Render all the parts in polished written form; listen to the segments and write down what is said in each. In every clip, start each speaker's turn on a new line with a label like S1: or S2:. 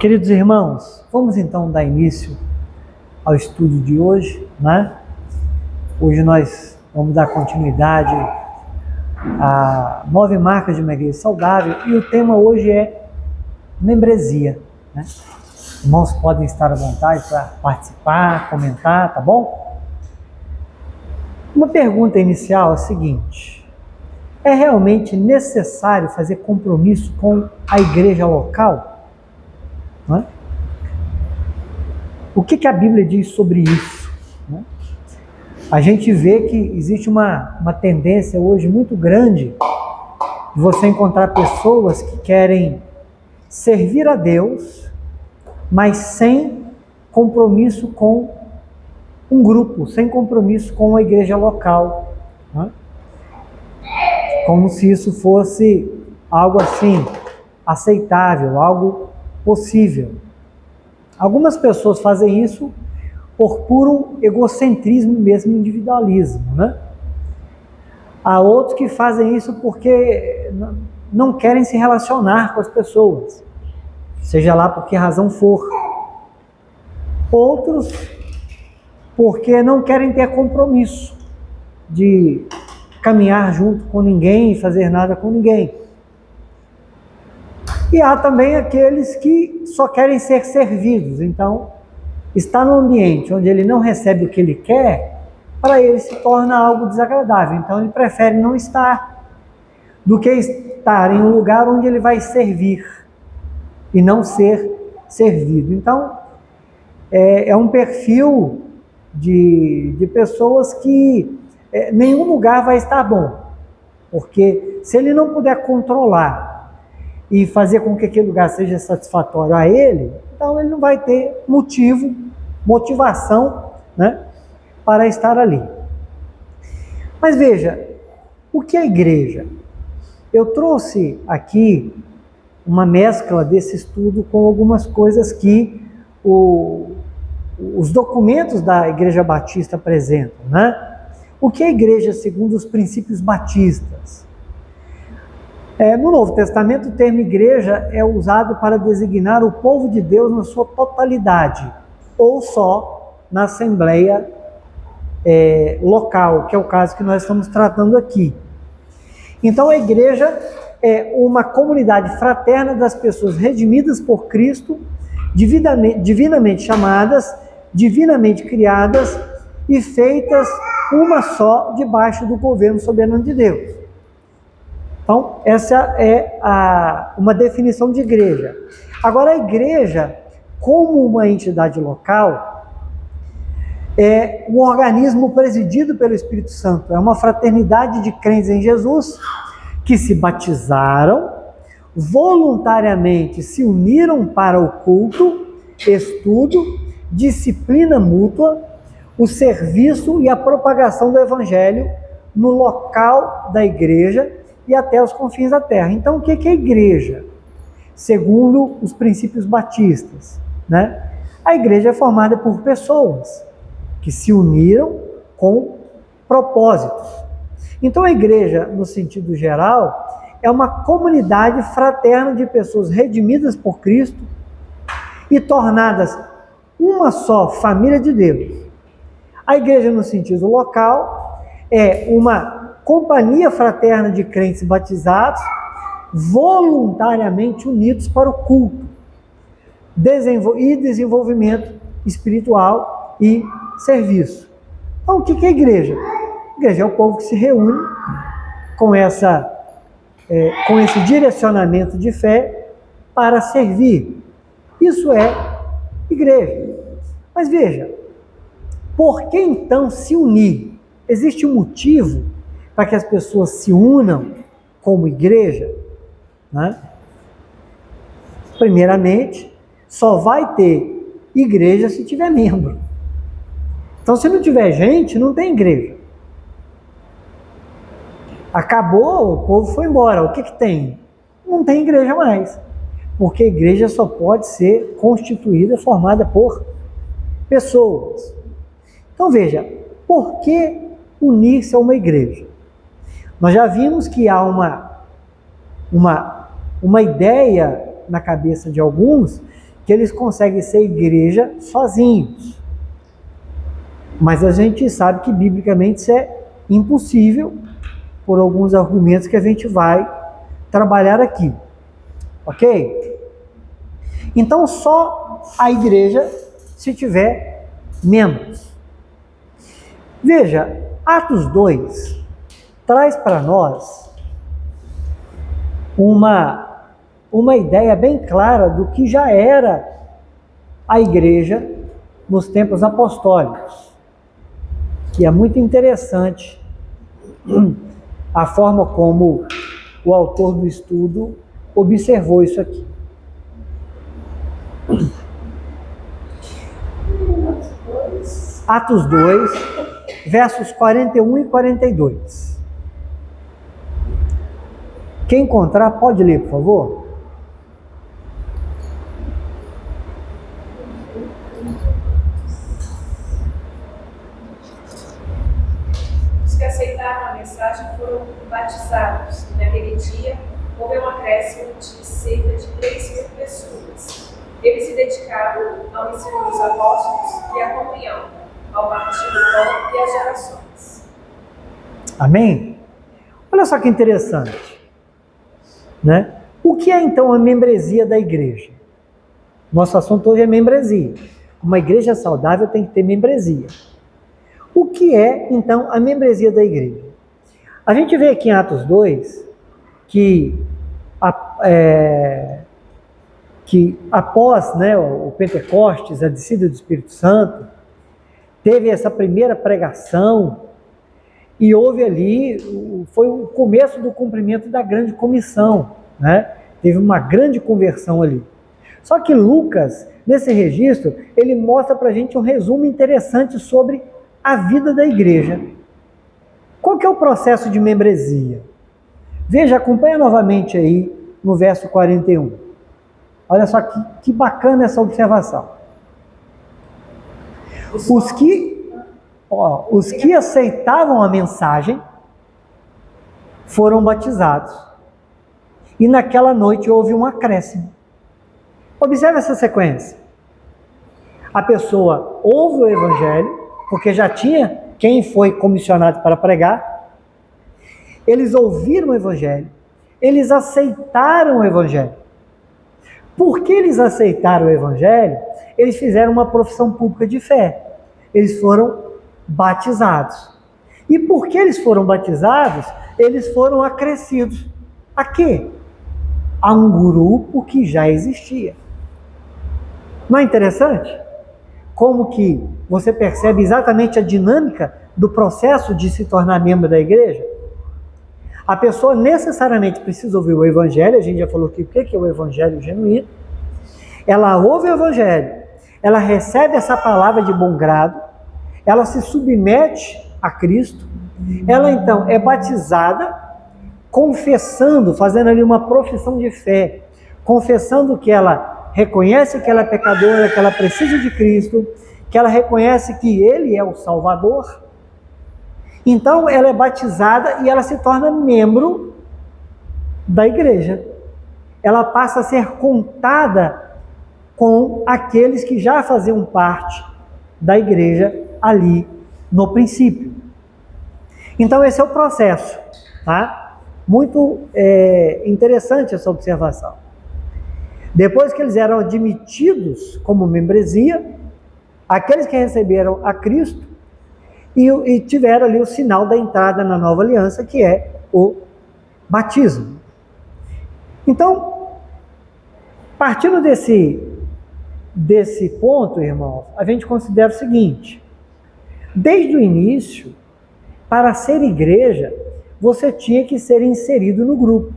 S1: Queridos irmãos, vamos então dar início ao estudo de hoje, né? Hoje nós vamos dar continuidade a 9 marcas de uma igreja saudável e o tema hoje é membresia, né? Irmãos podem estar à vontade para participar, comentar, tá bom? Uma pergunta inicial é a seguinte: é realmente necessário fazer compromisso com a igreja local? Né? O que a Bíblia diz sobre isso? Né? A gente vê que existe uma tendência hoje muito grande de você encontrar pessoas que querem servir a Deus, mas sem compromisso com um grupo, sem compromisso com a igreja local. Né? Como se isso fosse algo assim, aceitável, algo possível. Algumas pessoas fazem isso por puro egocentrismo mesmo, individualismo, né? Há outros que fazem isso porque não querem se relacionar com as pessoas, seja lá por que razão for. Outros porque não querem ter compromisso de caminhar junto com ninguém e fazer nada com ninguém. E há também aqueles que só querem ser servidos. Então, estar num ambiente onde ele não recebe o que ele quer, para ele se torna algo desagradável. Então, ele prefere não estar do que estar em um lugar onde ele vai servir e não ser servido. Então, é um perfil de pessoas que nenhum lugar vai estar bom. Porque se ele não puder controlar e fazer com que aquele lugar seja satisfatório a ele, então ele não vai ter motivação, né, para estar ali. Mas veja, o que é a igreja? Eu trouxe aqui uma mescla desse estudo com algumas coisas que os documentos da Igreja Batista apresentam, né? O que é a igreja segundo os princípios batistas? No Novo Testamento, o termo igreja é usado para designar o povo de Deus na sua totalidade, ou só na assembleia local, que é o caso que nós estamos tratando aqui. Então, a igreja é uma comunidade fraterna das pessoas redimidas por Cristo, divinamente chamadas, divinamente criadas e feitas uma só debaixo do governo soberano de Deus. Então, essa é uma definição de igreja. Agora, a igreja, como uma entidade local, é um organismo presidido pelo Espírito Santo. É uma fraternidade de crentes em Jesus que se batizaram, voluntariamente se uniram para o culto, estudo, disciplina mútua, o serviço e a propagação do Evangelho no local da igreja e até os confins da terra. Então, o que é a igreja? Segundo os princípios batistas, né? A igreja é formada por pessoas que se uniram com propósitos. Então, a igreja, no sentido geral, é uma comunidade fraterna de pessoas redimidas por Cristo e tornadas uma só família de Deus. A igreja, no sentido local, é uma companhia fraterna de crentes batizados, voluntariamente unidos para o culto e desenvolvimento espiritual e serviço. Então, o que é a igreja? A igreja é o povo que se reúne com esse direcionamento de fé para servir. Isso é igreja. Mas veja, por que então se unir? Existe um motivo para que as pessoas se unam como igreja? Né? Primeiramente, só vai ter igreja se tiver membro. Então, se não tiver gente, não tem igreja. Acabou, o povo foi embora. O que tem? Não tem igreja mais. Porque a igreja só pode ser constituída, formada por pessoas. Então, veja, por que unir-se a uma igreja? Nós já vimos que há uma ideia na cabeça de alguns que eles conseguem ser igreja sozinhos. Mas a gente sabe que biblicamente isso é impossível por alguns argumentos que a gente vai trabalhar aqui. Ok? Então só a igreja se tiver membros. Veja, Atos 2 traz para nós uma ideia bem clara do que já era a igreja nos tempos apostólicos. E é muito interessante a forma como o autor do estudo observou isso aqui. Atos 2, versos 41 e 42. Quem encontrar, pode ler, por favor.
S2: Os que aceitaram a mensagem foram batizados. Naquele dia, houve um acréscimo de cerca de 3.000 pessoas. Eles se dedicaram ao ensino dos apóstolos e à comunhão, ao partir do pão e às orações.
S1: Amém? Olha só que interessante, né? O que é então a membresia da igreja? Nosso assunto hoje é membresia. Uma igreja saudável tem que ter membresia. O que é então a membresia da igreja? A gente vê aqui em Atos 2 que após, né, o Pentecostes, a descida do Espírito Santo, teve essa primeira pregação e houve ali, foi o começo do cumprimento da grande comissão, né? Teve uma grande conversão ali. Só que Lucas, nesse registro, ele mostra para a gente um resumo interessante sobre a vida da igreja. Qual que é o processo de membresia? Veja, acompanha novamente aí no verso 41. Olha só que bacana essa observação. Os que aceitavam a mensagem foram batizados. E naquela noite houve um acréscimo. Observe essa sequência. A pessoa ouve o evangelho, porque já tinha quem foi comissionado para pregar. Eles ouviram o evangelho. Eles aceitaram o evangelho. Porque eles aceitaram o evangelho, eles fizeram uma profissão pública de fé. Eles foram batizados. E porque eles foram batizados, eles foram acrescidos. A quê? A um grupo que já existia. Não é interessante? Como que você percebe exatamente a dinâmica do processo de se tornar membro da igreja? A pessoa necessariamente precisa ouvir o evangelho, a gente já falou aqui o que é o evangelho genuíno. Ela ouve o evangelho, ela recebe essa palavra de bom grado, ela se submete a Cristo, ela então é batizada, confessando, fazendo ali uma profissão de fé, confessando que ela reconhece que ela é pecadora, que ela precisa de Cristo, que ela reconhece que Ele é o Salvador. Então ela é batizada e ela se torna membro da igreja. Ela passa a ser contada com aqueles que já faziam parte da igreja ali no princípio. Então esse é o processo, tá? Muito interessante essa observação. Depois que eles eram admitidos como membresia, aqueles que receberam a Cristo e tiveram ali o sinal da entrada na nova aliança, que é o batismo. Então, partindo desse ponto, irmãos, a gente considera o seguinte: desde o início, para ser igreja, você tinha que ser inserido no grupo.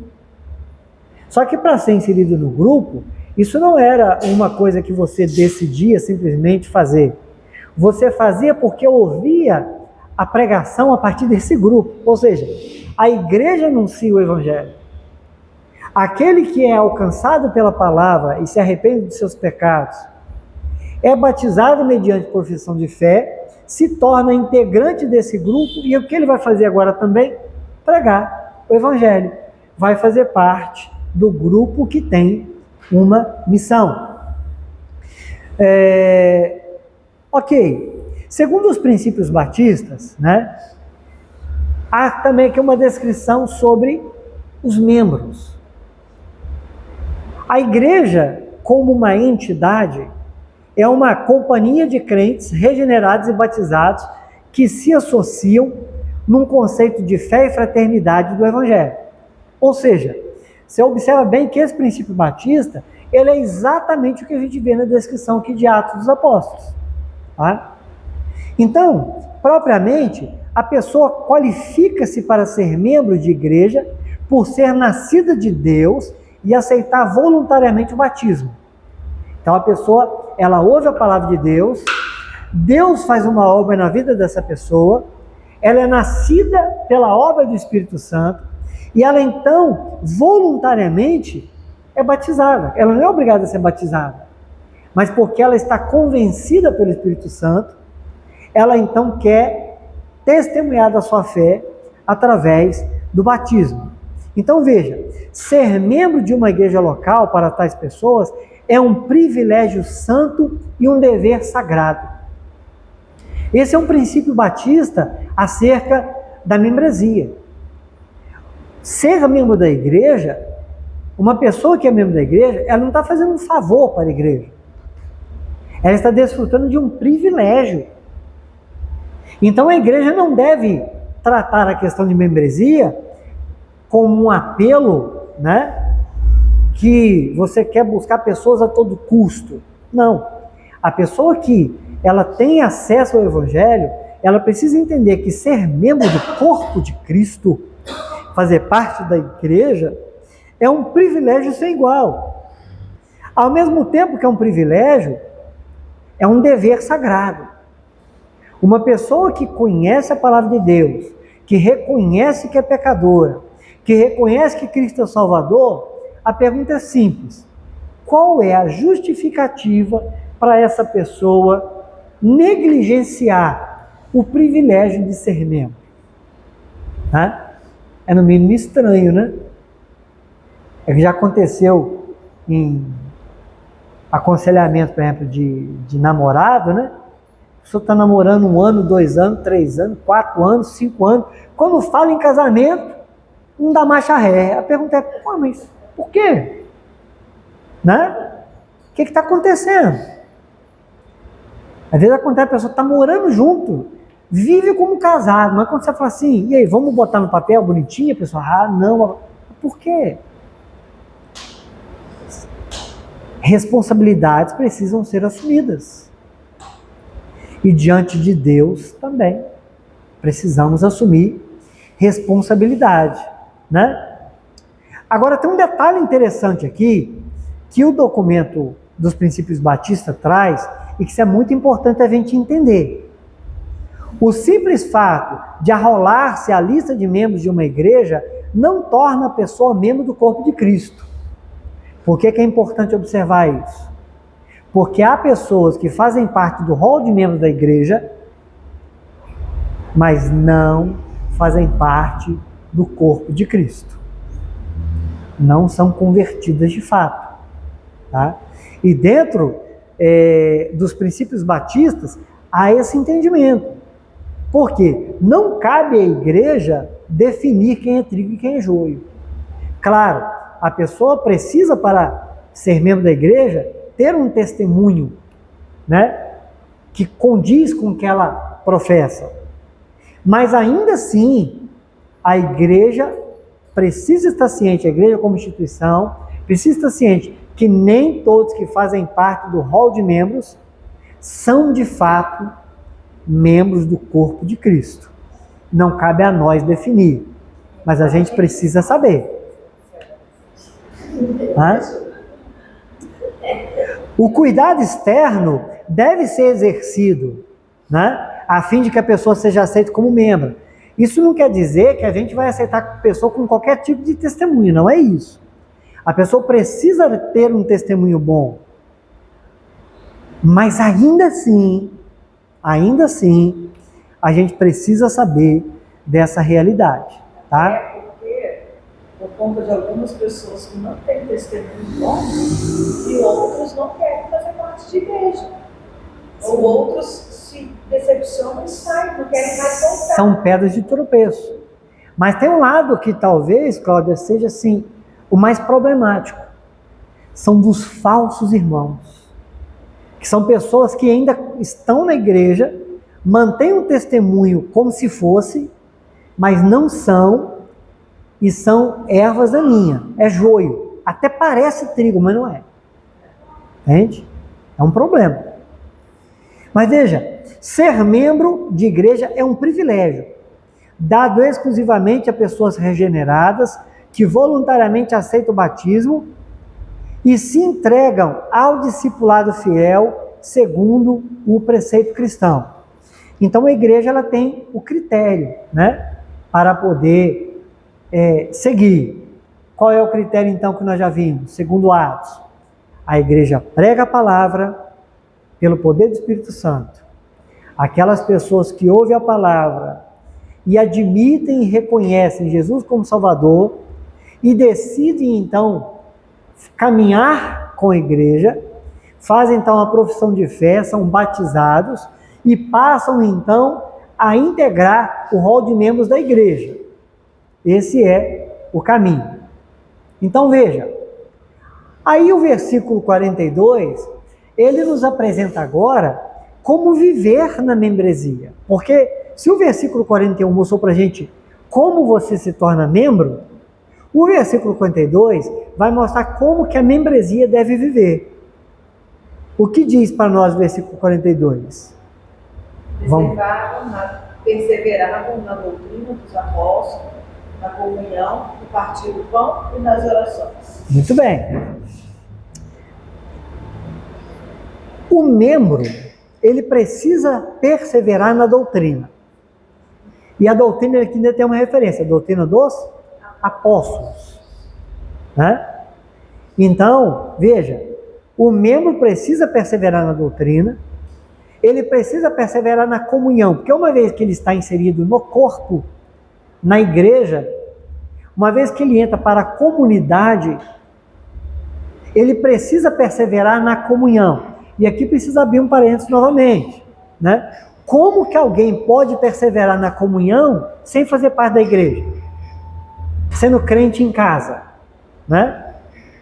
S1: Só que para ser inserido no grupo, isso não era uma coisa que você decidia simplesmente fazer. Você fazia porque ouvia a pregação a partir desse grupo. Ou seja, a igreja anuncia o evangelho. Aquele que é alcançado pela palavra e se arrepende de seus pecados, é batizado mediante profissão de fé, se torna integrante desse grupo, e o que ele vai fazer agora também? Pregar o evangelho. Vai fazer parte do grupo que tem uma missão. Ok. Segundo os princípios batistas, né, há também aqui uma descrição sobre os membros. A igreja, como uma entidade, é uma companhia de crentes regenerados e batizados que se associam num conceito de fé e fraternidade do Evangelho. Ou seja, você observa bem que esse princípio batista, ele é exatamente o que a gente vê na descrição aqui de Atos dos Apóstolos. Tá? Então, propriamente, a pessoa qualifica-se para ser membro de igreja por ser nascida de Deus e aceitar voluntariamente o batismo. Então a pessoa, ela ouve a palavra de Deus, Deus faz uma obra na vida dessa pessoa, ela é nascida pela obra do Espírito Santo, e ela então, voluntariamente, é batizada. Ela não é obrigada a ser batizada, mas porque ela está convencida pelo Espírito Santo, ela então quer testemunhar da sua fé através do batismo. Então veja, ser membro de uma igreja local para tais pessoas é um privilégio santo e um dever sagrado. Esse é um princípio batista acerca da membresia. Ser membro da igreja, uma pessoa que é membro da igreja, ela não está fazendo um favor para a igreja. Ela está desfrutando de um privilégio. Então a igreja não deve tratar a questão de membresia como um apelo, né? Que você quer buscar pessoas a todo custo. Não. A pessoa que ela tem acesso ao Evangelho, ela precisa entender que ser membro do corpo de Cristo, fazer parte da igreja, é um privilégio sem igual. Ao mesmo tempo que é um privilégio, é um dever sagrado. Uma pessoa que conhece a palavra de Deus, que reconhece que é pecadora, que reconhece que Cristo é o Salvador, a pergunta é simples: qual é a justificativa para essa pessoa negligenciar o privilégio de ser membro? É no mínimo estranho, né? É que já aconteceu em aconselhamento, por exemplo, de namorado, né? A pessoa está namorando 1 ano, 2 anos, 3 anos, 4 anos, 5 anos. Quando fala em casamento, não dá marcha ré. A pergunta é: pô, mas por quê? Né? O que está acontecendo? Às vezes acontece, a pessoa está morando junto, vive como casado, mas quando você fala assim, e aí, vamos botar no papel bonitinho, a pessoa, não, por quê? Responsabilidades precisam ser assumidas. E diante de Deus também precisamos assumir responsabilidade, né? Agora tem um detalhe interessante aqui, que o documento dos princípios batistas traz, e que isso é muito importante a gente entender. O simples fato de arrolar-se a lista de membros de uma igreja não torna a pessoa membro do corpo de Cristo. Por que é importante observar isso? Porque há pessoas que fazem parte do rol de membros da igreja, mas não fazem parte do corpo de Cristo. Não são convertidas de fato. Tá? E dentro dos princípios batistas, há esse entendimento. Porque não cabe à igreja definir quem é trigo e quem é joio. Claro, a pessoa precisa, para ser membro da igreja, ter um testemunho, né, que condiz com o que ela professa. Mas ainda assim, a igreja precisa estar ciente, a igreja como instituição, precisa estar ciente que nem todos que fazem parte do rol de membros são de fato membros do corpo de Cristo. Não cabe a nós definir, mas a gente precisa saber. O cuidado externo deve ser exercido, né, a fim de que a pessoa seja aceita como membro. Isso não quer dizer que a gente vai aceitar a pessoa com qualquer tipo de testemunho, não é isso. A pessoa precisa ter um testemunho bom. Mas ainda assim, a gente precisa saber dessa realidade, tá?
S3: Por conta de algumas pessoas que não têm testemunho bom e outros não querem fazer parte de igreja. Ou outros se decepcionam e saem, não querem mais voltar.
S1: São pedras de tropeço. Mas tem um lado que talvez, Cláudia, seja assim, o mais problemático. São dos falsos irmãos. Que são pessoas que ainda estão na igreja, mantêm o testemunho como se fosse, mas não são, e são ervas daninhas, é joio. Até parece trigo, mas não é. Entende? É um problema. Mas veja, ser membro de igreja é um privilégio, dado exclusivamente a pessoas regeneradas, que voluntariamente aceitam o batismo e se entregam ao discipulado fiel, segundo o preceito cristão. Então a igreja ela tem o critério, né, para poder seguir. Qual é o critério então que nós já vimos? Segundo Atos, a igreja prega a palavra pelo poder do Espírito Santo. Aquelas pessoas que ouvem a palavra e admitem e reconhecem Jesus como Salvador e decidem então caminhar com a igreja, fazem então a profissão de fé, são batizados e passam então a integrar o rol de membros da igreja. Esse é o caminho. Então veja, aí o versículo 42, ele nos apresenta agora como viver na membresia. Porque se o versículo 41 mostrou para a gente como você se torna membro, o versículo 42 vai mostrar como que a membresia deve viver. O que diz para nós o versículo 42?
S3: Perseveravam na doutrina dos apóstolos, na comunhão, no partir do pão e nas orações.
S1: Muito bem. O membro, ele precisa perseverar na doutrina. E a doutrina aqui ainda tem uma referência, a doutrina dos apóstolos. Né? Então, veja, o membro precisa perseverar na doutrina, ele precisa perseverar na comunhão, porque uma vez que ele está inserido no corpo, na igreja, uma vez que ele entra para a comunidade, ele precisa perseverar na comunhão. E aqui precisa abrir um parênteses novamente, né? Como que alguém pode perseverar na comunhão sem fazer parte da igreja? Sendo crente em casa, né?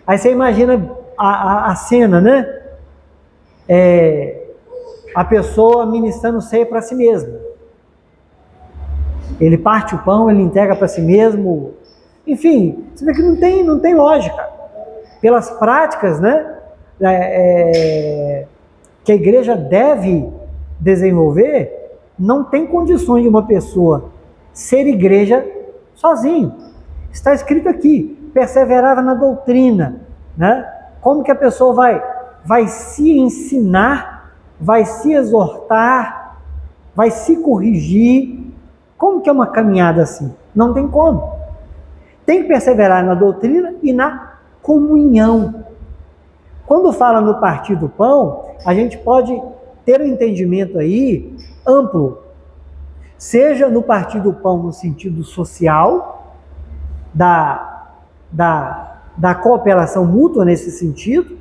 S1: Aí você imagina a cena, né? A pessoa ministrando ceia para si mesma. Ele parte o pão, ele entrega para si mesmo. Enfim, você vê que não tem lógica. Pelas práticas, né? Que a igreja deve desenvolver, não tem condições de uma pessoa ser igreja sozinho. Está escrito aqui, perseverava na doutrina, né? Como que a pessoa vai se ensinar, vai se exortar, vai se corrigir? Como que é uma caminhada assim? Não tem como. Tem que perseverar na doutrina e na comunhão. Quando fala no partir do pão, a gente pode ter um entendimento aí amplo. Seja no partir do pão no sentido social, da cooperação mútua nesse sentido,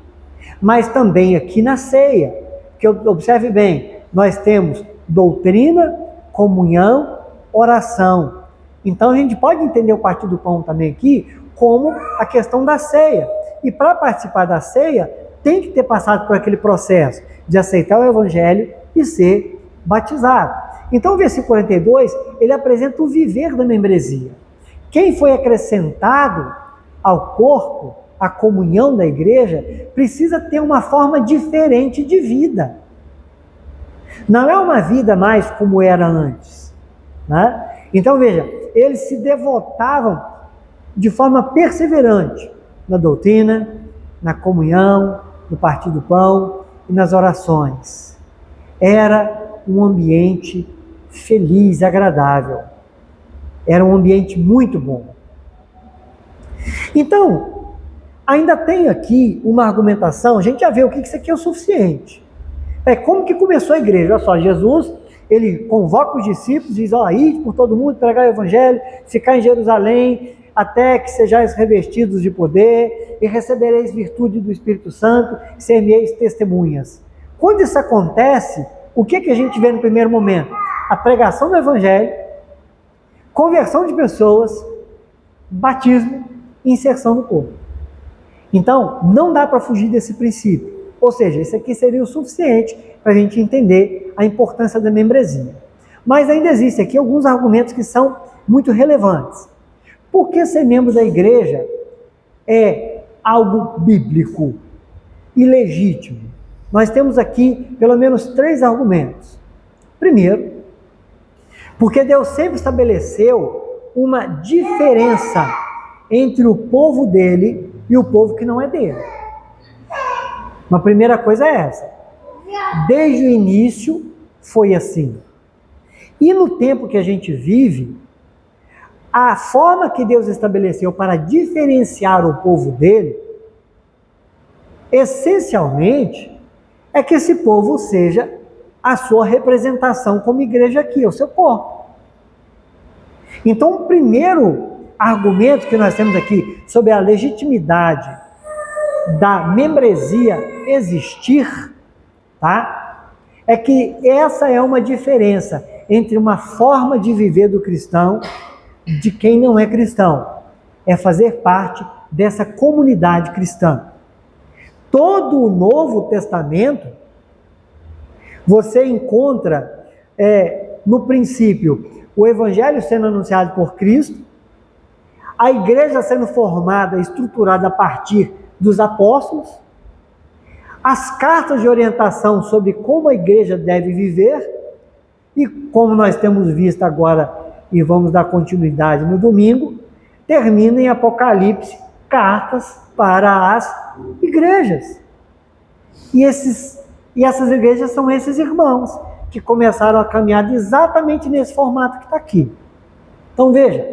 S1: mas também aqui na ceia. Que observe bem, nós temos doutrina, comunhão, oração. Então a gente pode entender o partir do pão também aqui como a questão da ceia. E para participar da ceia, tem que ter passado por aquele processo de aceitar o evangelho e ser batizado. Então o versículo 42, ele apresenta o viver da membresia. Quem foi acrescentado ao corpo, à comunhão da igreja, precisa ter uma forma diferente de vida. Não é uma vida mais como era antes, né? Então veja, eles se devotavam de forma perseverante na doutrina, na comunhão, no partir do pão e nas orações. Era um ambiente feliz, agradável. Era um ambiente muito bom. Então, ainda tem aqui uma argumentação, a gente já vê o que isso aqui é o suficiente. Como que começou a igreja? Olha só, Jesus, ele convoca os discípulos, diz, ide por todo mundo, pregar o evangelho, ficar em Jerusalém, até que sejais revestidos de poder e recebereis virtude do Espírito Santo, ser-me-eis testemunhas. Quando isso acontece, o que a gente vê no primeiro momento? A pregação do Evangelho, conversão de pessoas, batismo e inserção no corpo. Então, não dá para fugir desse princípio. Ou seja, isso aqui seria o suficiente para a gente entender a importância da membresia. Mas ainda existem aqui alguns argumentos que são muito relevantes. Por que ser membro da igreja é algo bíblico e legítimo? Nós temos aqui pelo menos 3 argumentos. Primeiro, porque Deus sempre estabeleceu uma diferença entre o povo dele e o povo que não é dele. Uma primeira coisa é essa. Desde o início foi assim. E no tempo que a gente vive, a forma que Deus estabeleceu para diferenciar o povo dele, essencialmente, é que esse povo seja a sua representação como igreja aqui, o seu corpo. Então, o primeiro argumento que nós temos aqui sobre a legitimidade da membresia existir, tá? É que essa é uma diferença entre uma forma de viver do cristão de quem não é cristão. É fazer parte dessa comunidade cristã. Todo o Novo Testamento, você encontra no princípio o Evangelho sendo anunciado por Cristo, a igreja sendo formada, estruturada a partir dos apóstolos, as cartas de orientação sobre como a igreja deve viver, e como nós temos visto agora, e vamos dar continuidade no domingo, termina em Apocalipse, cartas para as igrejas. E essas igrejas são esses irmãos que começaram a caminhar exatamente nesse formato que está aqui. Então veja,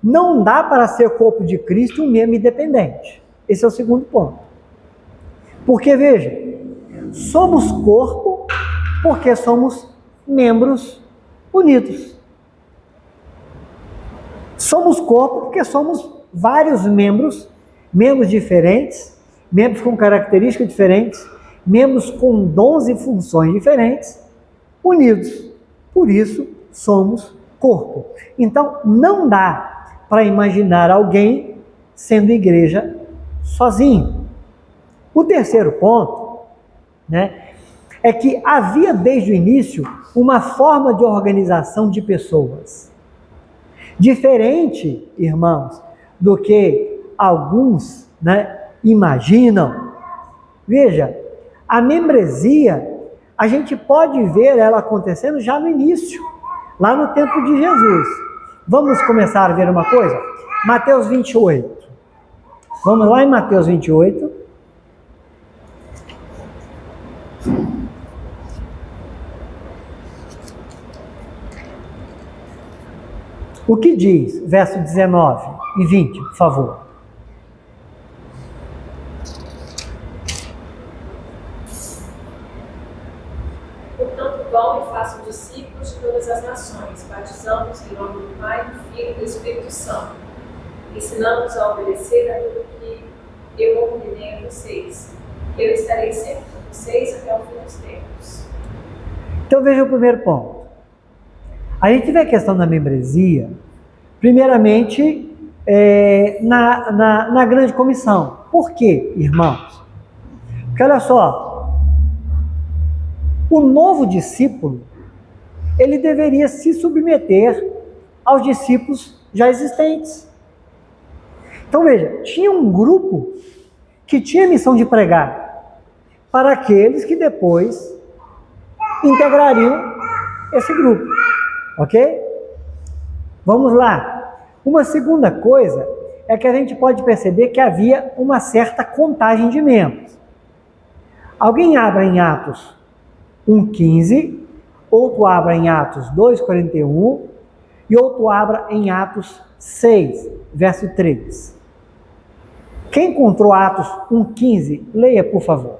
S1: não dá para ser corpo de Cristo um membro independente. Esse é o segundo ponto. Porque veja, somos corpo porque somos membros unidos. Somos corpo porque somos vários membros diferentes, membros com características diferentes, membros com dons e funções diferentes, unidos. Por isso, somos corpo. Então, não dá para imaginar alguém sendo igreja sozinho. O terceiro ponto, é que havia desde o início uma forma de organização de pessoas. Diferente, irmãos, do que alguns imaginam. Veja, a membresia, a gente pode ver ela acontecendo já no início, lá no tempo de Jesus. Vamos começar a ver uma coisa? Mateus 28. Vamos lá em Mateus 28. O que diz, verso 19 e 20, por favor.
S2: Portanto, vão e façam discípulos de todas as nações, batizando-os em nome do Pai, do Filho e do Espírito Santo, ensinando-os a obedecer a tudo que eu ordenei a vocês. Eu estarei sempre com vocês até o fim dos tempos.
S1: Então veja o primeiro ponto. A gente vê a questão da membresia, primeiramente, na grande comissão. Por quê, irmãos? Porque olha só, o novo discípulo, ele deveria se submeter aos discípulos já existentes. Então veja, tinha um grupo que tinha a missão de pregar para aqueles que depois integrariam esse grupo. Ok? Vamos lá. Uma segunda coisa é que a gente pode perceber que havia uma certa contagem de membros. Alguém abre em Atos 1,15, outro abre em Atos 2,41 e outro abre em Atos 6, verso 3. Quem encontrou Atos 1,15, leia, por favor.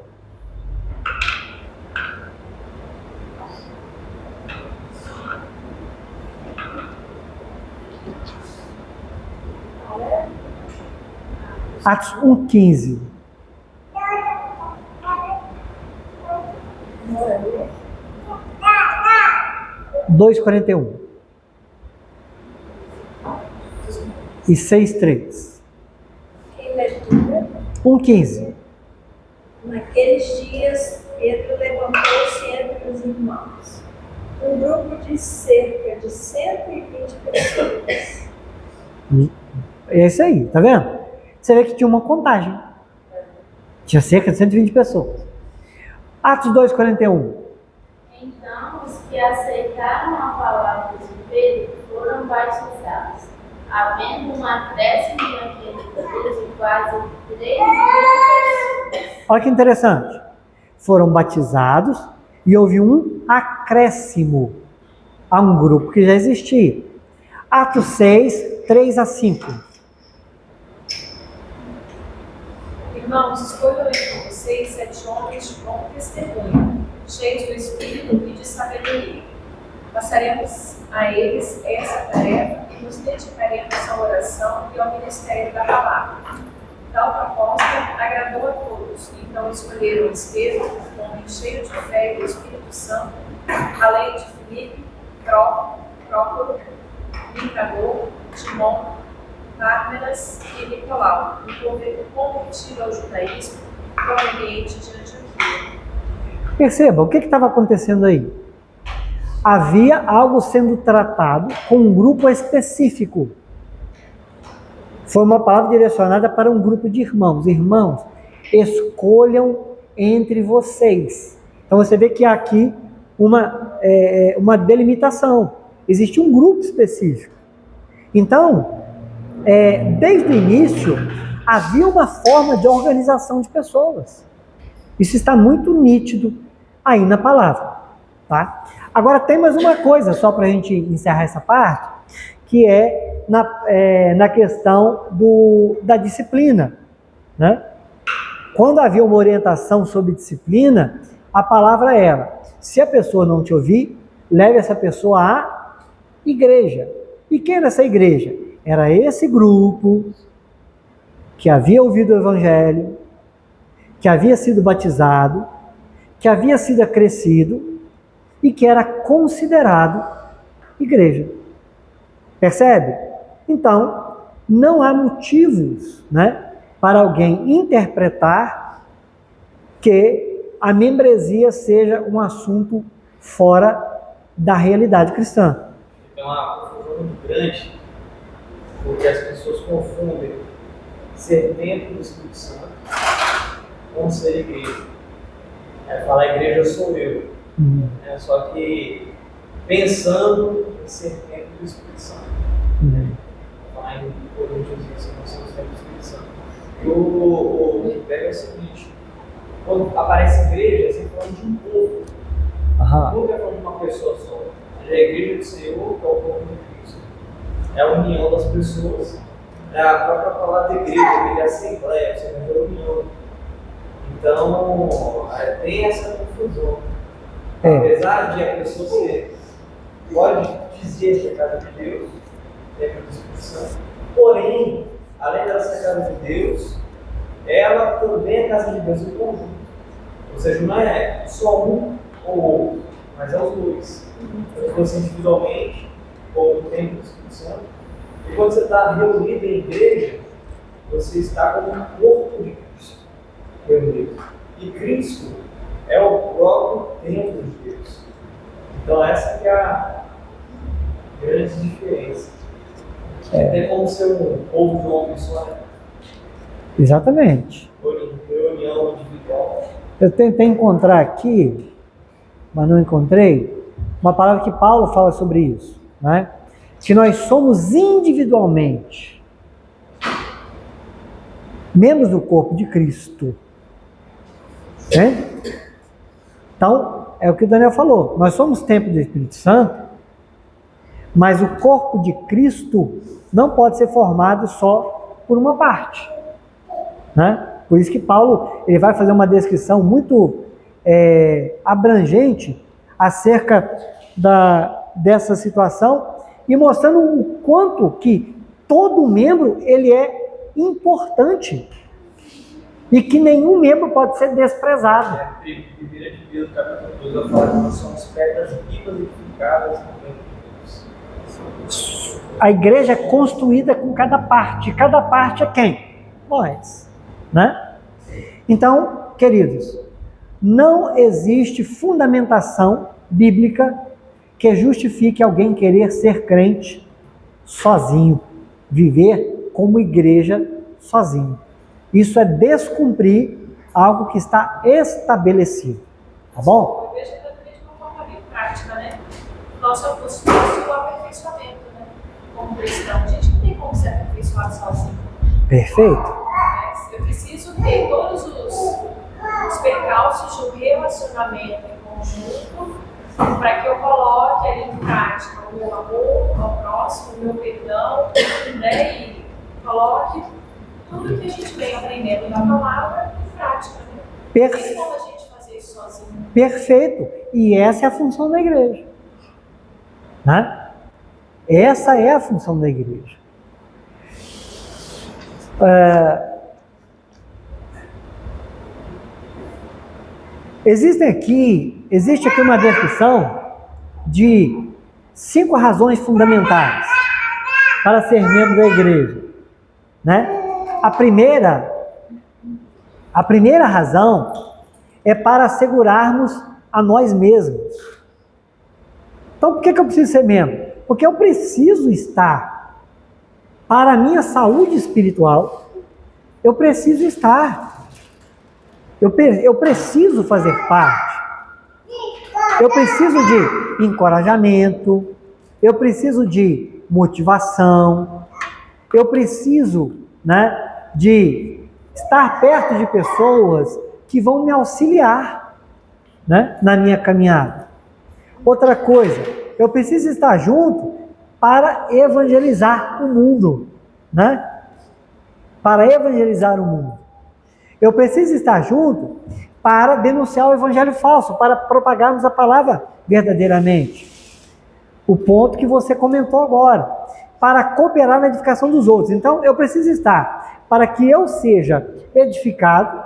S1: Atos 1,15. 2:41 e 6:3.
S4: Quem leitura?
S1: 1:15.
S4: Naqueles dias, Pedro levantou-se entre os irmãos. Um grupo de cerca de 120 pessoas.
S1: É isso aí, tá vendo? Você vê que tinha uma contagem. Tinha cerca de 120 pessoas. Atos 2:41.
S5: Então, os que aceitaram a palavra de Pedro foram batizados, havendo um acréscimo naquele dia de quase 3.000 pessoas.
S1: Olha que interessante. Foram batizados e houve um acréscimo a um grupo que já existia. Atos 6, 3-5.
S2: Irmãos, escolham entre vocês 7 homens de bom testemunho, cheios do Espírito e de sabedoria. Passaremos a eles essa tarefa e nos dedicaremos à oração e ao ministério da palavra. Tal proposta agradou a todos, então escolheram Estevão, um homem cheio de fé e do Espírito Santo, além de Filipe, Prócoro, Nicador, Timão, Pármenas e Nicolau, um convertido ao judaísmo proveniente de Antioquia.
S1: Perceba, o que estava acontecendo aí? Havia algo sendo tratado com um grupo específico. Foi uma palavra direcionada para um grupo de irmãos. Irmãos, escolham entre vocês. Então você vê que há aqui uma delimitação. Existe um grupo específico. Então, desde o início, havia uma forma de organização de pessoas. Isso está muito nítido aí na palavra. Tá? Agora tem mais uma coisa, só para a gente encerrar essa parte, que é na questão da disciplina. Né? Quando havia uma orientação sobre disciplina, a palavra era: se a pessoa não te ouvir, leve essa pessoa à igreja. E quem era essa igreja? Era esse grupo que havia ouvido o evangelho, que havia sido batizado, que havia sido acrescido e que era considerado igreja. Percebe? Então, não há motivos, né, para alguém interpretar que a membresia seja um assunto fora da realidade cristã.
S6: Tem uma confusão muito grande, porque as pessoas confundem ser templo do Espírito Santo com ser igreja. Falar igreja sou eu. Só que pensando em ser templo do Espírito Santo. Falar em Coríntios isso, nós somos templo do Espírito Santo. E o que pega é o seguinte: quando aparece igreja, você fala de um povo. Nunca é falando de uma pessoa só. A igreja do Senhor é o povo de Cristo. É a união das pessoas. É a própria palavra de igreja, é a assembleia, você vai ter união. Então, tem essa confusão. Apesar de a pessoa ser, pode dizer que é a casa de Deus, templo do Espírito Santo, porém, além dela ser a casa de Deus, ela também é a casa de Deus em conjunto. Ou seja, não é só um ou outro, mas é os dois. Se fosse individualmente, ou no templo do Espírito Santo. E quando você está reunido em igreja, você está como um corpo de Cristo reunido. E Cristo é o próprio templo de Deus. Então essa que é a grande diferença. Não tem como ser um povo de uma homem só, né?
S1: Exatamente.
S6: Reunião individual.
S1: Eu tentei encontrar aqui, mas não encontrei, uma palavra que Paulo fala sobre isso, né? Que nós somos individualmente membros do corpo de Cristo. Né? Então, é o que o Daniel falou, nós somos templo do Espírito Santo, mas o corpo de Cristo não pode ser formado só por uma parte. Né? Por isso que Paulo ele vai fazer uma descrição muito abrangente acerca dessa situação e mostrando o quanto que todo membro ele é importante e que nenhum membro pode ser desprezado.
S6: Viver Hebreus capítulo 12, fala que nós somos pedras vivas edificadas no reino de Deus.
S1: A igreja é construída com cada parte. Cada parte é quem? Nós. Né? Então, queridos, não existe fundamentação bíblica que justifique alguém querer ser crente sozinho, viver como igreja sozinho. Isso é descumprir algo que está estabelecido, tá bom?
S2: Eu vejo exatamente de uma forma bem prática, né? Nosso aperfeiçoamento, né? Como cristão, a gente não tem como ser aperfeiçoado sozinho.
S1: Perfeito.
S2: Eu preciso ter todos os percalços de um relacionamento em conjunto para que eu coloque ali em prática o meu amor ao próximo, o meu perdão, né? E coloque tudo que a gente vem aprendendo na palavra em prática. Né? Não tem como a gente fazer isso sozinho.
S1: Perfeito. E essa é a função da igreja. Né? Essa é a função da igreja. Existe aqui uma descrição de 5 razões fundamentais para ser membro da igreja, né? A primeira razão é para assegurarmos a nós mesmos. Então, por que eu preciso ser membro? Porque eu preciso estar, para a minha saúde espiritual, eu preciso estar. Eu preciso fazer parte. Eu preciso de encorajamento, eu preciso de motivação, eu preciso, né, de estar perto de pessoas que vão me auxiliar, né, na minha caminhada. Outra coisa, eu preciso estar junto para evangelizar o mundo, né? Para evangelizar o mundo. Eu preciso estar junto para denunciar o evangelho falso, para propagarmos a palavra verdadeiramente. O ponto que você comentou agora, para cooperar na edificação dos outros. Então, eu preciso estar para que eu seja edificado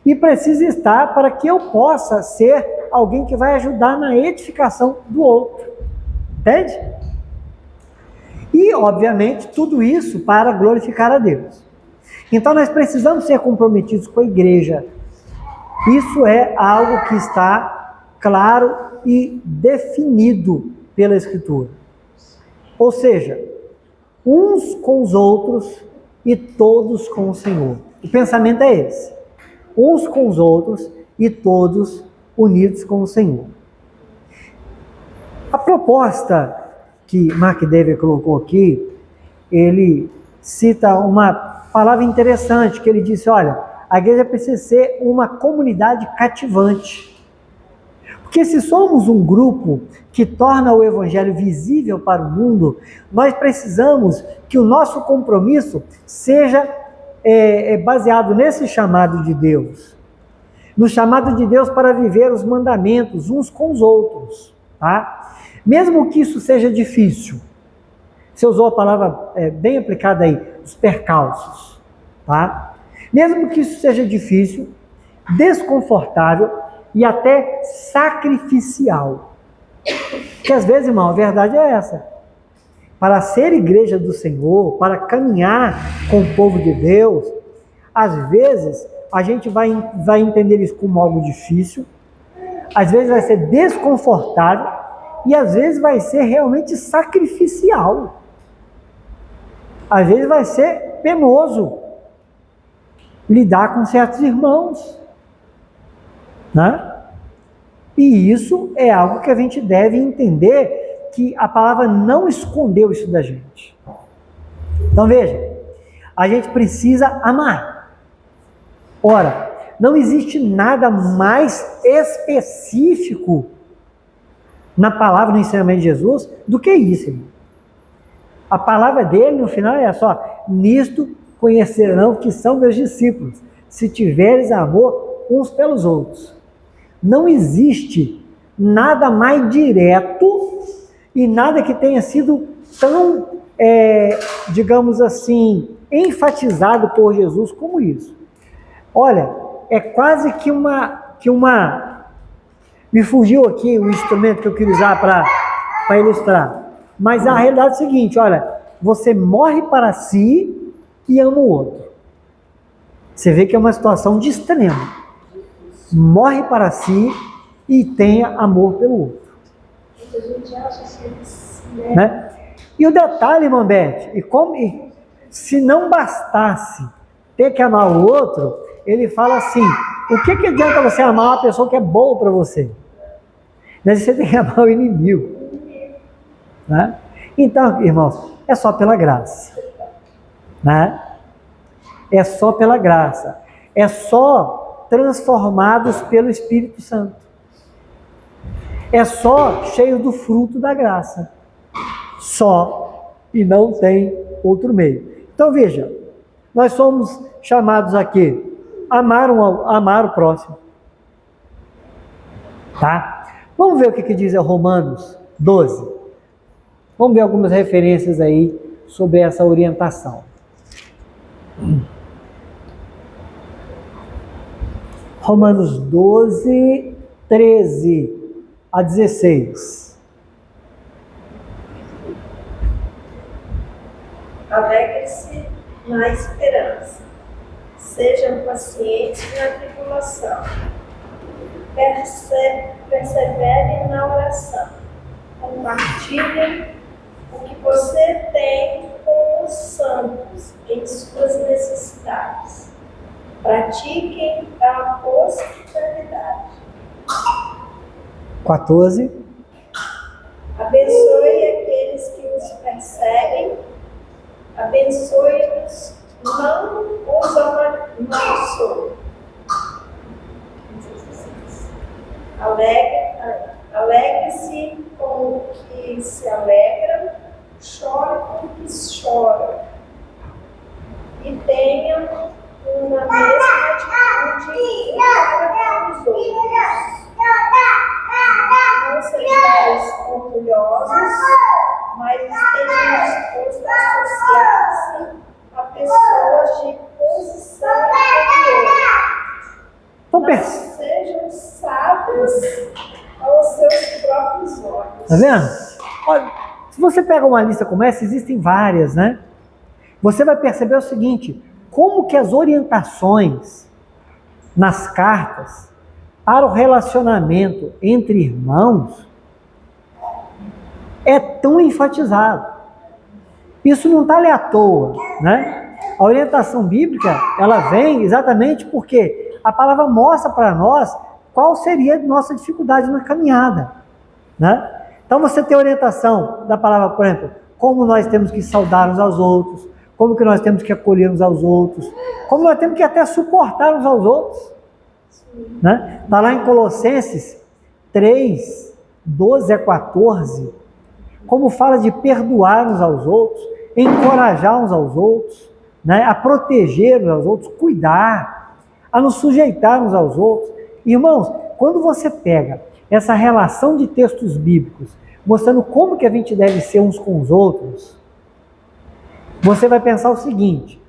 S1: e preciso estar para que eu possa ser alguém que vai ajudar na edificação do outro. Entende? E, obviamente, tudo isso para glorificar a Deus. Então, nós precisamos ser comprometidos com a igreja. Isso é algo que está claro e definido pela Escritura. Ou seja, uns com os outros e todos com o Senhor. O pensamento é esse. Uns com os outros e todos unidos com o Senhor. A proposta que Mark Dever colocou aqui, ele cita uma palavra interessante, que ele disse, olha, a igreja precisa ser uma comunidade cativante. Porque se somos um grupo que torna o evangelho visível para o mundo, nós precisamos que o nosso compromisso seja baseado nesse chamado de Deus. No chamado de Deus para viver os mandamentos uns com os outros. Tá? Mesmo que isso seja difícil. Você usou a palavra bem aplicada aí, os percalços. Tá? Mesmo que isso seja difícil, desconfortável e até sacrificial. Porque às vezes, irmão, a verdade é essa. Para ser igreja do Senhor, para caminhar com o povo de Deus, às vezes a gente vai entender isso como algo difícil, às vezes vai ser desconfortável e às vezes vai ser realmente sacrificial. Às vezes vai ser penoso lidar com certos irmãos, né? E isso é algo que a gente deve entender, que a palavra não escondeu isso da gente. Então veja, a gente precisa amar. Ora, não existe nada mais específico na palavra, no ensinamento de Jesus, do que isso, irmão. A palavra dele, no final, é só: nisto conhecerão que são meus discípulos, se tiveres amor uns pelos outros. Não existe nada mais direto e nada que tenha sido tão, digamos assim, enfatizado por Jesus como isso. Olha, é quase que uma Me fugiu aqui o instrumento que eu queria usar para ilustrar. Mas a realidade é o seguinte, olha, você morre para si e ama o outro. Você vê que é uma situação de extremo. Morre para si e tenha amor pelo outro.
S4: A gente acha que
S1: Né? E o detalhe, irmã Beth, se não bastasse ter que amar o outro, ele fala assim, o que adianta você amar uma pessoa que é boa para você? Né? Você tem que amar o inimigo. Né? Então, irmãos, é só pela graça. Né? É só pela graça. É só transformados pelo Espírito Santo. É só cheio do fruto da graça. Só. E não tem outro meio. Então veja, nós somos chamados aqui a amar o próximo. Tá? Vamos ver o que diz Romanos 12. Vamos ver algumas referências aí sobre essa orientação. Romanos 12, 13 a 16.
S4: Alegre-se na esperança. Sejam pacientes na tribulação. Perseverem na oração. Compartilhem o que você tem com os santos em suas necessidades. Pratiquem a hospitalidade.
S1: 14.
S4: Abençoe aqueles que os perseguem. Abençoe-os, não os amaldiçoe. Alegre-se com o que se alegram, chore com o que choram. E tenham uma mesma atitude para com os outros. Não sejais orgulhosos, mas estejam dispostos a associar-se a pessoas de posição inferior. Não sejam sábios aos seus próprios olhos.
S1: Tá vendo? Olha, se você pega uma lista como essa, existem várias, né? Você vai perceber o seguinte, como que as orientações nas cartas para o relacionamento entre irmãos é tão enfatizado. Isso não está ali à toa, né? A orientação bíblica, ela vem exatamente porque a palavra mostra para nós qual seria a nossa dificuldade na caminhada, né? Então você tem a orientação da palavra, por exemplo, como nós temos que saudar uns aos outros, como que nós temos que acolher uns aos outros, como nós temos que até suportar uns aos outros, né? Está lá em Colossenses 3, 12 a 14, como fala de perdoar uns aos outros, encorajar uns aos outros, né? A proteger uns aos outros, cuidar, a nos sujeitar uns aos outros. Irmãos, quando você pega essa relação de textos bíblicos, mostrando como que a gente deve ser uns com os outros, você vai pensar o seguinte,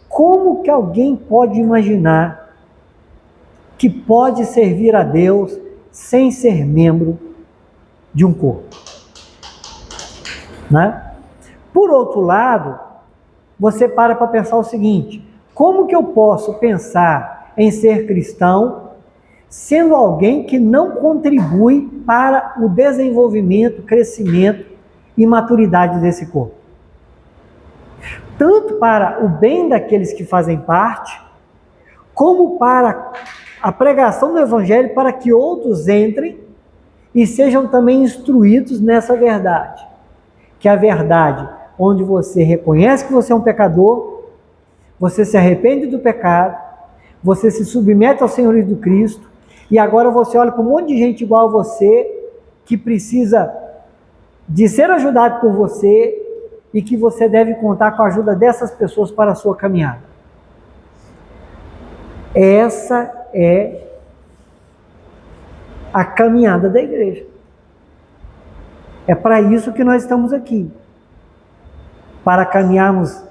S1: como que alguém pode imaginar que pode servir a Deus sem ser membro de um corpo? Né? Por outro lado, você para pensar o seguinte, como que eu posso pensar em ser cristão sendo alguém que não contribui para o desenvolvimento, crescimento e maturidade desse corpo? Tanto para o bem daqueles que fazem parte, como para a pregação do Evangelho, para que outros entrem e sejam também instruídos nessa verdade. Que é a verdade onde você reconhece que você é um pecador, você se arrepende do pecado, você se submete ao senhorio do Cristo, e agora você olha para um monte de gente igual a você, que precisa de ser ajudado por você, e que você deve contar com a ajuda dessas pessoas para a sua caminhada. Essa é a caminhada da igreja. É para isso que nós estamos aqui. Para caminharmos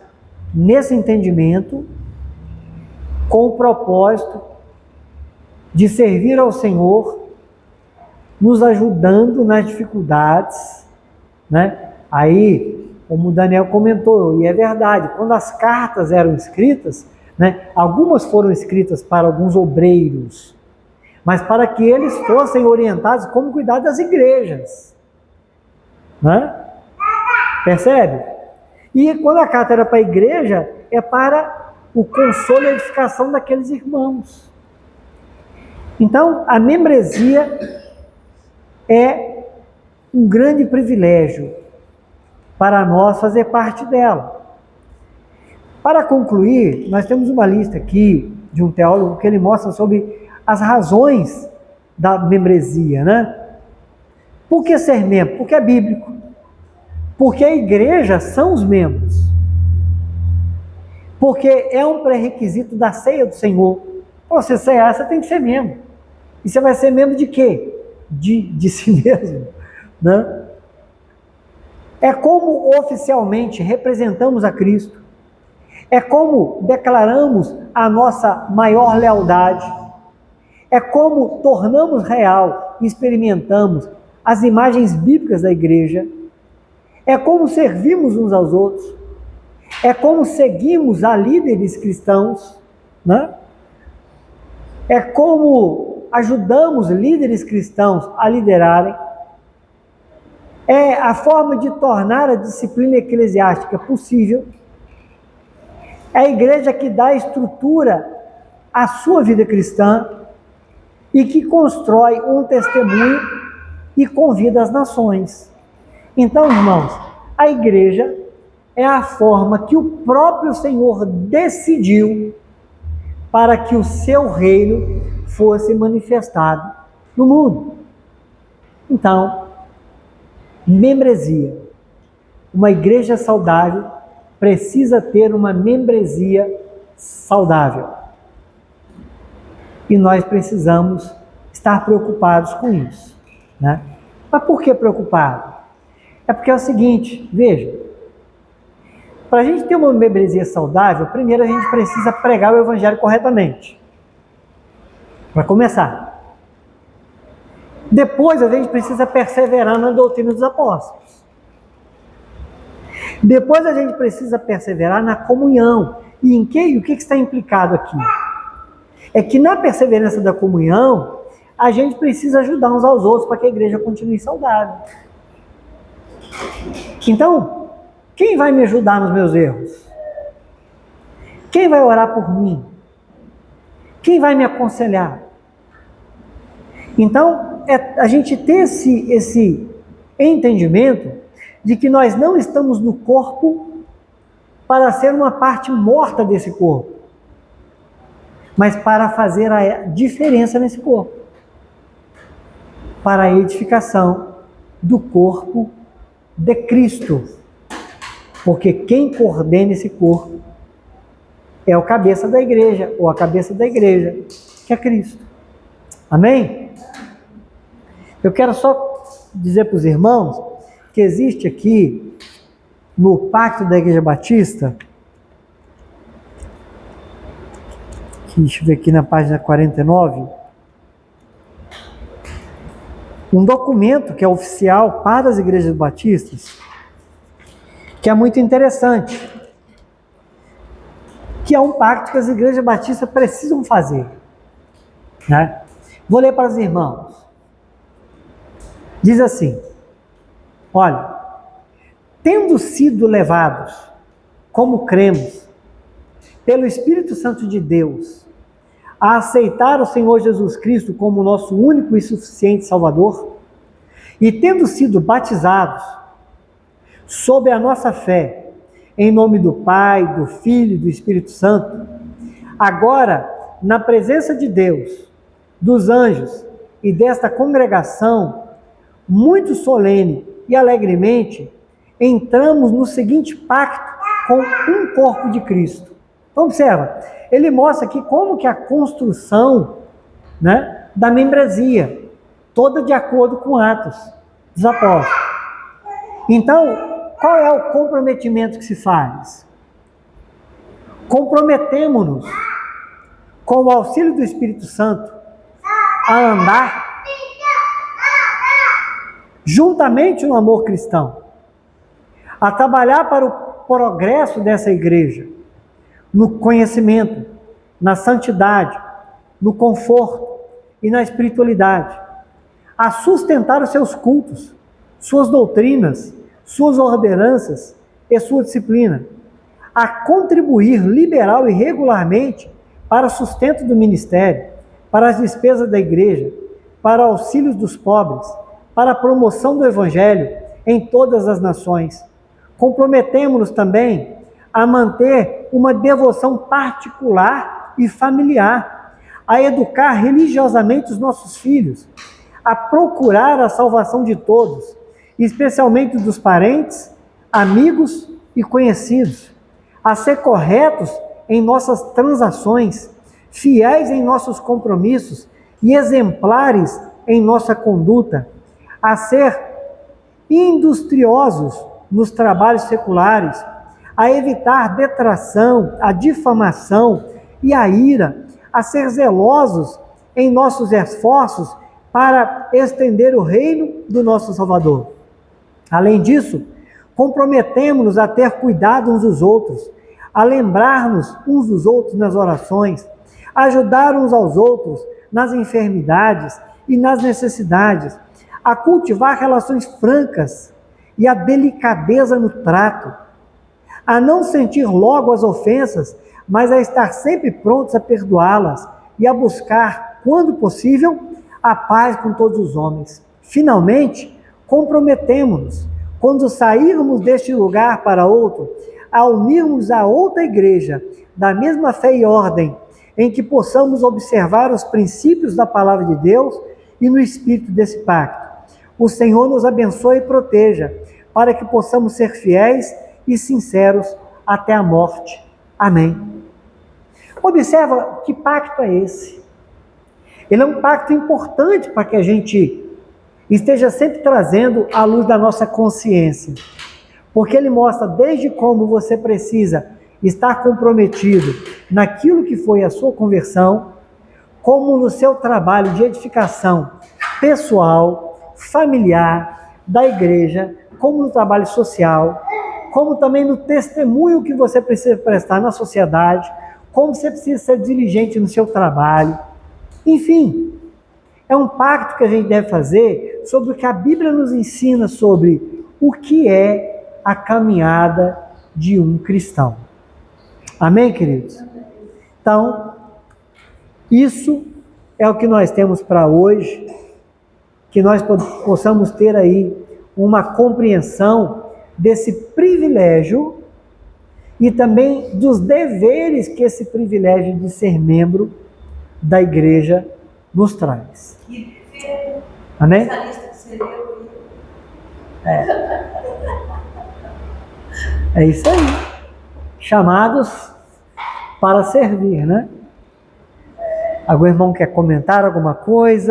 S1: nesse entendimento, com o propósito de servir ao Senhor nos ajudando nas dificuldades, né? Aí, como o Daniel comentou, e é verdade, quando as cartas eram escritas, né, algumas foram escritas para alguns obreiros, mas para que eles fossem orientados como cuidar das igrejas, né? Percebe? E quando a carta era para a igreja, é para o consolo e a edificação daqueles irmãos. Então, a membresia é um grande privilégio para nós fazer parte dela. Para concluir, nós temos uma lista aqui de um teólogo que ele mostra sobre as razões da membresia, né? Por que ser membro? Porque é bíblico. Porque a igreja são os membros. Porque é um pré-requisito da ceia do Senhor. Para você ceiar, você tem que ser membro. E você vai ser membro de quê? De si mesmo, né? É como oficialmente representamos a Cristo. É como declaramos a nossa maior lealdade. É como tornamos real e experimentamos as imagens bíblicas da igreja. É como servimos uns aos outros. É como seguimos a líderes cristãos, né? É como ajudamos líderes cristãos a liderarem. É a forma de tornar a disciplina eclesiástica possível. É a igreja que dá estrutura à sua vida cristã e que constrói um testemunho e convida as nações. Então, irmãos, a igreja é a forma que o próprio Senhor decidiu para que o seu reino fosse manifestado no mundo. Então, membresia. Uma igreja saudável precisa ter uma membresia saudável. E nós precisamos estar preocupados com isso, né? Mas por que preocupado? É porque é o seguinte, veja, para a gente ter uma membresia saudável, primeiro a gente precisa pregar o evangelho corretamente. Para começar. Depois a gente precisa perseverar na doutrina dos apóstolos. Depois a gente precisa perseverar na comunhão. E em que? O que está implicado aqui? É que na perseverança da comunhão, a gente precisa ajudar uns aos outros para que a igreja continue saudável. Então, quem vai me ajudar nos meus erros? Quem vai orar por mim? Quem vai me aconselhar? Então, a gente ter esse entendimento de que nós não estamos no corpo para ser uma parte morta desse corpo, mas para fazer a diferença nesse corpo, para a edificação do corpo de Cristo. Porque quem coordena esse corpo é o cabeça da igreja, ou a cabeça da igreja, que é Cristo. Amém? Eu quero só dizer para os irmãos que existe aqui, no Pacto da Igreja Batista, deixa eu ver aqui na página 49, um documento que é oficial para as igrejas batistas, que é muito interessante, que é um pacto que as igrejas batistas precisam fazer, né? Vou ler para os irmãos. Diz assim: olha, tendo sido levados, como cremos, pelo Espírito Santo de Deus, a aceitar o Senhor Jesus Cristo como nosso único e suficiente Salvador, e tendo sido batizados, sob a nossa fé, em nome do Pai, do Filho e do Espírito Santo, agora, na presença de Deus, dos anjos e desta congregação, muito solene e alegremente, entramos no seguinte pacto com um corpo de Cristo. Então, observa, ele mostra aqui como que a construção, né, da membresia, toda de acordo com Atos dos Apóstolos. Então, qual é o comprometimento que se faz? Comprometemo-nos, com o auxílio do Espírito Santo, a andar juntamente no amor cristão, a trabalhar para o progresso dessa igreja, no conhecimento, na santidade, no conforto e na espiritualidade, a sustentar os seus cultos, suas doutrinas, suas ordenanças e sua disciplina, a contribuir liberal e regularmente para o sustento do ministério, para as despesas da igreja, para auxílios dos pobres, para a promoção do evangelho em todas as nações. Comprometemo-nos também a manter uma devoção particular e familiar, a educar religiosamente os nossos filhos, a procurar a salvação de todos, especialmente dos parentes, amigos e conhecidos, a ser corretos em nossas transações, fiéis em nossos compromissos e exemplares em nossa conduta, a ser industriosos nos trabalhos seculares, a evitar detração, a difamação e a ira, a ser zelosos em nossos esforços para estender o reino do nosso Salvador. Além disso, comprometemo-nos a ter cuidado uns dos outros, a lembrar-nos uns dos outros nas orações, a ajudar uns aos outros nas enfermidades e nas necessidades, a cultivar relações francas e a delicadeza no trato, a não sentir logo as ofensas, mas a estar sempre prontos a perdoá-las e a buscar, quando possível, a paz com todos os homens. Finalmente, comprometemo-nos, quando sairmos deste lugar para outro, a unirmos a outra igreja, da mesma fé e ordem, em que possamos observar os princípios da palavra de Deus e no espírito desse pacto. O Senhor nos abençoe e proteja, para que possamos ser fiéis e sinceros até a morte. Amém. Observa que pacto é esse. Ele é um pacto importante para que a gente esteja sempre trazendo à luz da nossa consciência, porque ele mostra desde como você precisa estar comprometido naquilo que foi a sua conversão, como no seu trabalho de edificação pessoal, familiar, da igreja, como no trabalho social, como também no testemunho que você precisa prestar na sociedade, como você precisa ser diligente no seu trabalho. Enfim, é um pacto que a gente deve fazer sobre o que a Bíblia nos ensina sobre o que é a caminhada de um cristão. Amém, queridos? Então, isso é o que nós temos para hoje, que nós possamos ter aí uma compreensão desse privilégio e também dos deveres que esse privilégio de ser membro da igreja nos traz. Amém?
S2: Essa lista que você leu aí.
S1: É isso aí. Chamados para servir, né? Algum irmão quer comentar alguma coisa?